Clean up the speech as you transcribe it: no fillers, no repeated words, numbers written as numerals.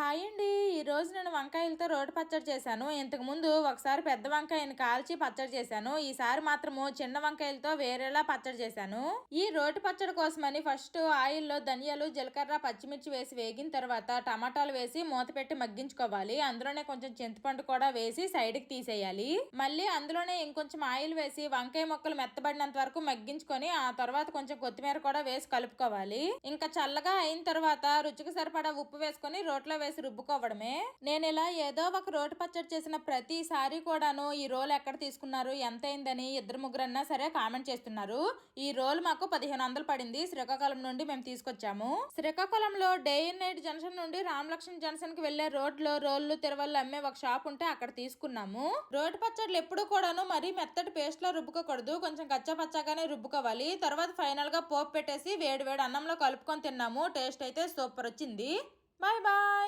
Hi అండి. ఈరోజు నేను వంకాయలతో రోటి పచ్చడి చేశాను. ఇంతకుముందు ఒకసారి పెద్ద వంకాయని కాల్చి పచ్చడి చేశాను. ఈసారి మాత్రము చిన్న వంకాయలతో వేరేలా పచ్చడి చేశాను. ఈ రోటి పచ్చడి కోసమని ఫస్ట్ ఆయిల్లో ధనియాలు, జీలకర్ర, పచ్చిమిర్చి వేసి వేగిన తర్వాత టమాటాలు వేసి మూత పెట్టి మగ్గించుకోవాలి. అందులోనే కొంచెం చింతపండు కూడా వేసి సైడ్కి తీసేయాలి. మళ్ళీ అందులోనే ఇంకొంచెం ఆయిల్ వేసి వంకాయ ముక్కలు మెత్తబడినంత వరకు మగ్గించుకొని ఆ తర్వాత కొంచెం కొత్తిమీర కూడా వేసి కలుపుకోవాలి. ఇంకా చల్లగా అయిన తర్వాత రుచికి సరిపడా ఉప్పు వేసుకొని రోట్లో వేసి రుబ్బుకోవడమే. నేను ఇలా ఏదో ఒక రోటి పచ్చడి చేసిన ప్రతిసారి కూడాను ఈ రోల్ ఎక్కడ తీసుకున్నారు, ఎంత అయిందని ఇద్దరు ముగ్గురన్నా సరే కామెంట్ చేస్తున్నారు. ఈ రోల్ మాకు 1500 పడింది. శ్రీకాకుళం నుండి మేము తీసుకొచ్చాము. శ్రీకాకుళంలో డే అండ్ నైట్ జంక్షన్ నుండి రామలక్ష్మణ్ జంక్షన్ కి వెళ్లే రోడ్ లో రోళ్లు తిరవళ్ళు అమ్మే ఒక షాప్ ఉంటే అక్కడ తీసుకున్నాము. రోటి పచ్చళ్ళు ఎప్పుడు కూడాను మరీ మెత్తటి పేస్ట్ లో రుబ్బుకోకూడదు, కొంచెం కచ్చా పచ్చాగానే రుబ్బుకోవాలి. తర్వాత ఫైనల్ గా పోపు పెట్టేసి వేడి వేడి అన్నంలో కలుపుకొని తిన్నాము. టేస్ట్ అయితే సూపర్ వచ్చింది. Bye bye.